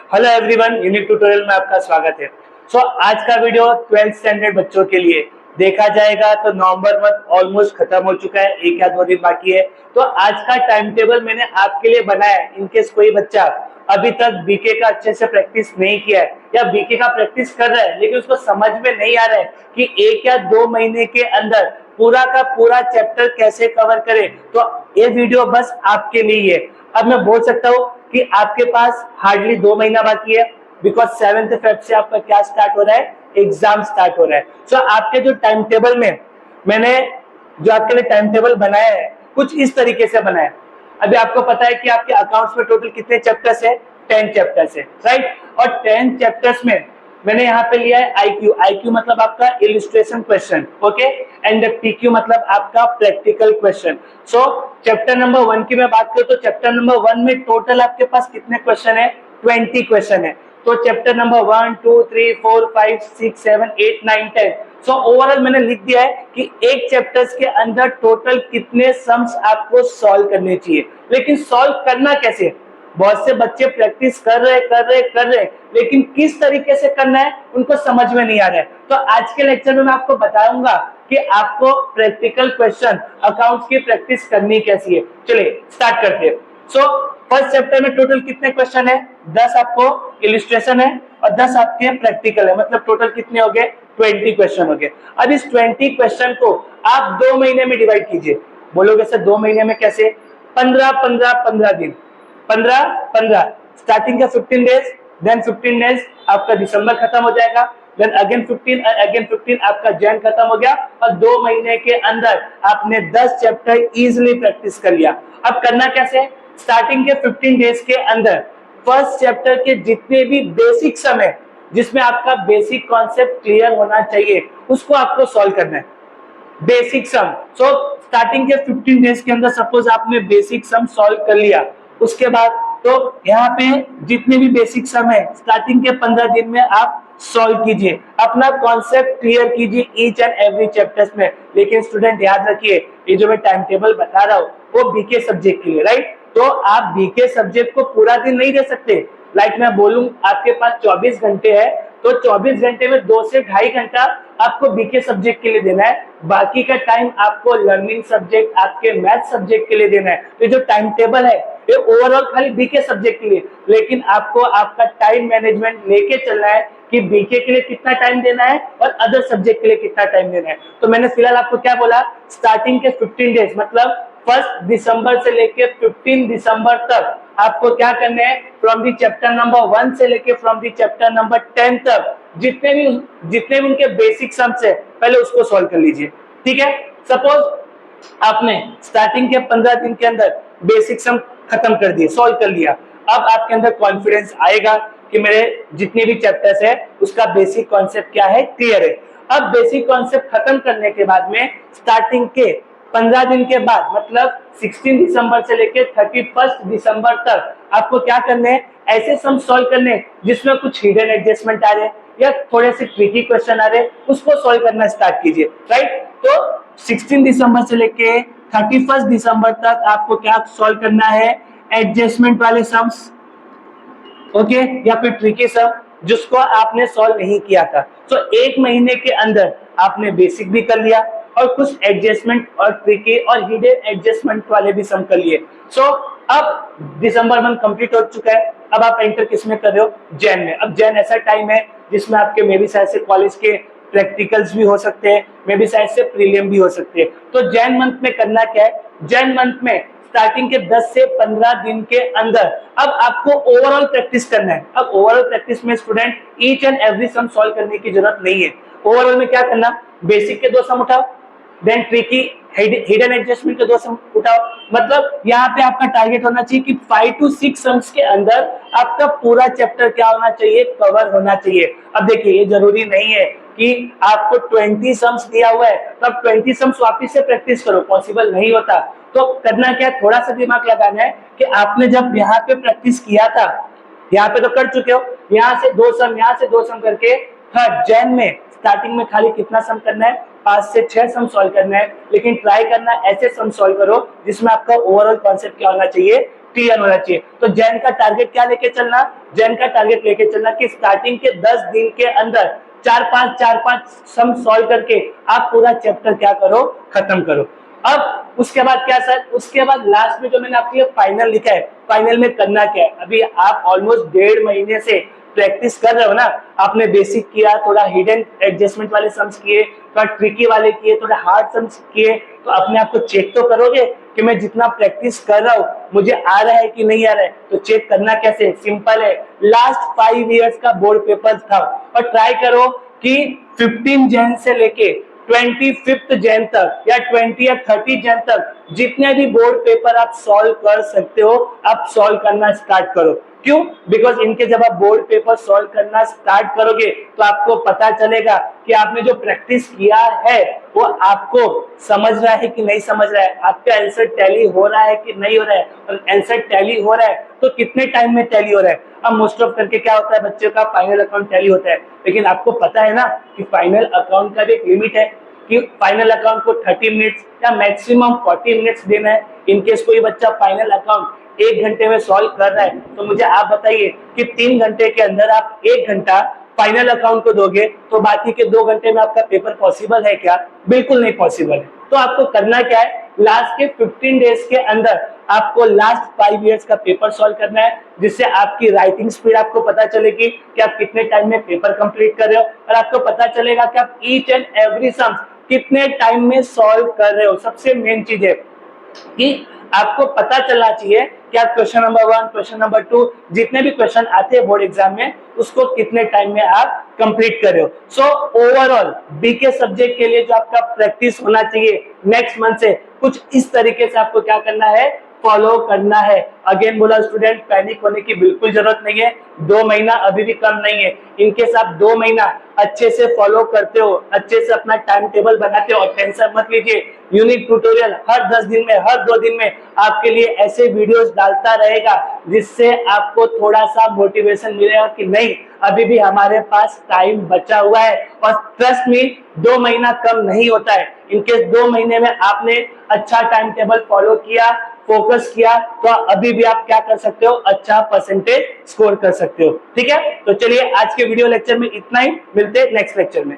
Hello everyone, unique tutorial में आपका स्वागत है। आज का वीडियो 12th स्टैंडर्ड बच्चों के लिए देखा जाएगा। तो नवंबर मंथ ऑलमोस्ट खत्म हो चुका है, 1 या 2 दिन बाकी है। तो आज का टाइम टेबल मैंने आपके लिए बनाया है। इनकेस कोई बच्चा अभी तक बीके का अच्छे से प्रैक्टिस नहीं किया है या बीके का प्रैक्टिस कर रहा है लेकिन उसको समझ में नहीं आ रहा है कि 1 या 2 महीने के अंदर पूरा का पूरा चैप्टर कैसे कवर करे, तो ये वीडियो बस आपके लिए है। अब मैं बोल सकता हूँ कि आपके पास हार्डली 2 महीना बाकी है, बिकॉज 7th फेब से आपका क्या स्टार्ट हो रहा है, एग्जाम स्टार्ट हो रहा है। आपके जो टाइम टेबल में मैंने जो आपके लिए टाइम टेबल बनाया है कुछ इस तरीके से बनाया है। अभी आपको पता है कि आपके अकाउंट्स में टोटल कितने चैप्टर्स है, 10 चैप्टर्स है, राइट। और 10 चैप्टर्स में मैंने यहाँ पे लिया है आईक्यू। आईक्यू मतलब आपका illustration question, okay, and PQ मतलब आपका प्रैक्टिकल क्वेश्चन। चैप्टर नंबर 1 की मैं बात करूं तो चैप्टर नंबर 1 में टोटल आपके पास कितने क्वेश्चन है, 20 क्वेश्चन है। तो चैप्टर नंबर 1 2 3 4 5 6 7 8 9 10। ओवरऑल मैंने लिख दिया है कि एक चैप्टर्स के अंदर टोटल कितने सम्स आपको सॉल्व करने चाहिए। लेकिन सॉल्व करना कैसे, बहुत से बच्चे प्रैक्टिस कर रहे लेकिन किस तरीके से करना है उनको समझ में नहीं आ रहा है। तो आज के लेक्चर में मैं आपको बताऊंगा कि आपको प्रैक्टिकल क्वेश्चन अकाउंट्स की प्रैक्टिस करनी कैसी है। चलिए स्टार्ट करते हैं। फर्स्ट चैप्टर में टोटल कितने क्वेश्चन है, 10 आपको इलिस्ट्रेशन है और 10 आपके प्रैक्टिकल है, मतलब टोटल कितने हो गए, 20 क्वेश्चन हो गए। अब इस 20 क्वेश्चन को आप 2 महीने में डिवाइड कीजिए। बोलोगे सर 2 महीने में कैसे, 15 दिन, 15 स्टार्टिंग का 15 डेज, देन 15 डेज आपका दिसंबर खत्म हो जाएगा, देन अगेन 15 आपका जैन खत्म हो गया और 2 महीने के अंदर आपने 10 चैप्टर इजीली प्रैक्टिस कर लिया। अब करना कैसे, स्टार्टिंग के 15 डेज के अंदर फर्स्ट चैप्टर के जितने भी बेसिक सम है जिसमें आपका बेसिक कॉन्सेप्ट क्लियर होना चाहिए उसको आपको सॉल्व करना है, बेसिक सम। स्टार्टिंग के 15 डेज के अंदर सपोज आपने बेसिक सम सॉल्व कर लिया, उसके बाद तो यहाँ पे जितने भी बेसिक सम है स्टार्टिंग के 15 दिन में आप सॉल्व कीजिए, अपना कॉन्सेप्ट क्लियर कीजिए ईच एंड एवरी चैप्टर्स में। लेकिन स्टूडेंट याद रखिए, ये जो मैं टाइम टेबल बता रहा हूँ वो बीके सब्जेक्ट के लिए, राइट। तो आप बीके सब्जेक्ट को पूरा दिन नहीं दे सकते। मैं बोलूं आपके पास 24 घंटे है तो 24 घंटे में 2 से 2.5 घंटा आपको बीके सब्जेक्ट के लिए देना है, बाकी का टाइम आपको लर्निंग सब्जेक्ट, आपके मैथ सब्जेक्ट के लिए देना है। तो जो टाइम टेबल है ये ओवरऑल खाली बीके सब्जेक्ट के लिए, लेकिन आपको आपका टाइम मैनेजमेंट लेके चलना है कि बीके के लिए कितना टाइम देना है और अदर सब्जेक्ट के लिए कितना टाइम देना है। तो मैंने फिलहाल आपको क्या बोला, स्टार्टिंग के 15 डेज मतलब 1 दिसंबर से लेके 15 दिसंबर तक आपको क्या करना है, फ्रॉम दी चैप्टर नंबर 1 से लेके फ्रॉम दी चैप्टर नंबर 10 तक जितने भी उनके बेसिक सम्स है पहले उसको सॉल्व कर लीजिए, ठीक है। सपोज आपने स्टार्टिंग के 15 दिन के अंदर बेसिक सम खत्म कर दिए, सॉल्व कर लिया। अब आपके अंदर कॉन्फिडेंस आएगा कि मेरे जितने भी चैप्टर्स है उसका बेसिक कॉन्सेप्ट क्या है, क्लियर है। अब बेसिक कॉन्सेप्ट खत्म करने के बाद में स्टार्टिंग के 15 दिन के बाद मतलब 16 दिसंबर से लेके 31 दिसंबर तक आपको क्या करने हैं, ऐसे सम सॉल्व करने जिसमें कुछ हिडन एडजस्टमेंट आ रहे या थोड़े से ट्रिकी क्वेश्चन आ रहे, उसको सॉल्व करना स्टार्ट कीजिए, राइट। तो 16 दिसंबर से लेके 31 दिसंबर तक आपको क्या सॉल्व करना है, एडजस्टमेंट वाले सम्स, ओके, या फिर ट्रिकी सम जिसको आपने सॉल्व नहीं किया था। एक महीने के अंदर आपने बेसिक भी कर लिया और कुछ एडजस्टमेंट और ट्रिकी और हिडन एडजस्टमेंट वाले भी सम कर लिए। अब दिसंबर मंथ कंप्लीट हो चुका है, अब आप एंटर किस में कर रहे हो, जैन में। अब जैन ऐसा टाइम है जिसमें आपके मे बी शायद से कॉलेज के प्रैक्टिकल्स भी हो सकते हैं, मे बी शायद से प्रीलिम भी हो सकते हैं। तो जैन मंथ में करना क्या है, जैन मंथ में स्टार्टिंग के 10 से 15 दिन के अंदर अब आपको ओवरऑल प्रैक्टिस करना है। अब ओवरऑल प्रैक्टिस में student each and every sum solve करने की जरूरत नहीं है। ओवरऑल में क्या करना, बेसिक के 2 सम उठाओ, देन ट्रिकी हिडन एडजस्टमेंट के 2 सम उठाओ। मतलब यहाँ पे आपका टारगेट होना चाहिए कि 5 to 6 सम्स के अंदर आपका पूरा चैप्टर क्या होना चाहिए, कवर होना चाहिए। अब देखिए ये जरूरी नहीं है कि आपको 20 सम्स दिया हुआ है तो आप 20 सम्स वापस से प्रैक्टिस करो, पॉसिबल नहीं होता। तो करना क्या, थोड़ा सा दिमाग लगाना है कि आपने जब यहाँ पे प्रैक्टिस किया था, यहाँ पे तो कर चुके हो, यहाँ से 2 सम, यहाँ से 2 सम करके थर्ड जैन में स्टार्टिंग में खाली कितना सम करना है, 5 से 6 सम सॉल्व करना है। लेकिन ट्राई करना ऐसे सम सॉल्व करो जिसमें आपका ओवरऑल कॉन्सेप्ट क्या होना चाहिए, क्लियर होना चाहिए। तो जैन का टारगेट क्या लेके चलना, जैन का टारगेट लेके चलना कि स्टार्टिंग के 10 दिन के अंदर 4-5 सम सॉल्व करके आप पूरा चैप्टर क्या करो, खत्म करो। अब उसके बाद क्या सर, उसके बाद लास्ट में जो मैंने आपके लिए फाइनल लिखा है, फाइनल में करना क्या है। अभी आप ऑलमोस्ट 1.5 महीने से प्रैक्टिस कर रहे हो ना, आपने बेसिक किया, थोड़ा हिडन एडजस्टमेंट वाले सम्स किए, थोड़ा ट्रिकी वाले किए, थोड़ा हार्ड सम्स किए, तो अपने आप को चेक तो करोगे कि मैं जितना प्रैक्टिस कर रहा हूँ मुझे आ रहा है कि नहीं आ रहा है। तो चेक करना कैसे, सिंपल है, लास्ट 5 इयर्स का बोर्ड पेपर था और ट्राई करो कि 15 जैन से लेके 25 जैन तक या 20 या 30 जैन तक जितने भी बोर्ड पेपर आप सॉल्व कर सकते हो आप सॉल्व करना स्टार्ट करो। क्यों? बिकॉज इनके जब आप बोर्ड पेपर सॉल्व करना स्टार्ट करोगे तो आपको पता चलेगा कि आपने जो प्रैक्टिस किया है वो आपको समझ रहा है कि नहीं समझ रहा है, आपका आंसर टैली हो रहा है कि नहीं हो रहा है, और आंसर टैली हो रहा है तो कितने टाइम में टैली हो रहा है। अब मोस्ट ऑफ करके क्या होता है, बच्चों का फाइनल अकाउंट टैली होता है, लेकिन आपको पता है ना कि फाइनल अकाउंट का भी एक लिमिट है कि फाइनल अकाउंट को 30 मिनट्स या मैक्सिमम 40 मिनट्स देना है। इनकेस कोई बच्चा फाइनल अकाउंट 1 घंटे में सॉल्व कर रहा है तो मुझे आप बताइए कि 3 घंटे के अंदर आप 1 घंटा फाइनल अकाउंट को दोगे तो बाकी के 2 घंटे में आपका पेपर पॉसिबल है क्या? बिल्कुल नहीं पॉसिबल है। तो आपको करना क्या है, लास्ट के 15 डेज के अंदर आपको लास्ट 5 इयर्स का पेपर सॉल्व करना है, जिससे आपकी राइटिंग स्पीड आपको पता चलेगी कि आप कितने टाइम में पेपर कंप्लीट कर रहे हो, और आपको पता चलेगा कि आप ईच एंड एवरी सम कितने टाइम में सॉल्व कर रहे हो। सबसे मेन चीज है कि आपको पता चलना चाहिए कि आप क्वेश्चन नंबर 1, क्वेश्चन नंबर 2 जितने भी क्वेश्चन आते हैं बोर्ड एग्जाम में उसको कितने टाइम में आप कंप्लीट कर रहे हो। सो ओवरऑल बीके सब्जेक्ट के लिए जो आपका प्रैक्टिस होना चाहिए नेक्स्ट मंथ से कुछ इस तरीके से आपको क्या करना है, फॉलो करना है। अगेन बोला स्टूडेंट, पैनिक होने की बिल्कुल जरूरत नहीं है, 2 महीना अभी भी कम नहीं है। इनकेस आप 2 महीना अच्छे से फॉलो करते हो, अच्छे से अपना टाइम टेबल बनाते हो, और टेंशन मत लीजिए, यूनिक ट्यूटोरियल हर 10 दिन में, हर 2 दिन में आपके लिए ऐसे वीडियोस डालता रहेगा जिससे आपको थोड़ा सा मोटिवेशन मिलेगा कि नहीं अभी भी हमारे पास टाइम बचा हुआ है। और ट्रस्ट मी, 2 महीना कम नहीं होता है। इनकेस 2 महीने में आपने अच्छा टाइम टेबल फॉलो किया, फोकस किया, तो अभी भी आप क्या कर सकते हो, अच्छा परसेंटेज स्कोर कर सकते हो। ठीक है, तो चलिए आज के वीडियो लेक्चर में इतना ही, मिलते हैं नेक्स्ट लेक्चर में।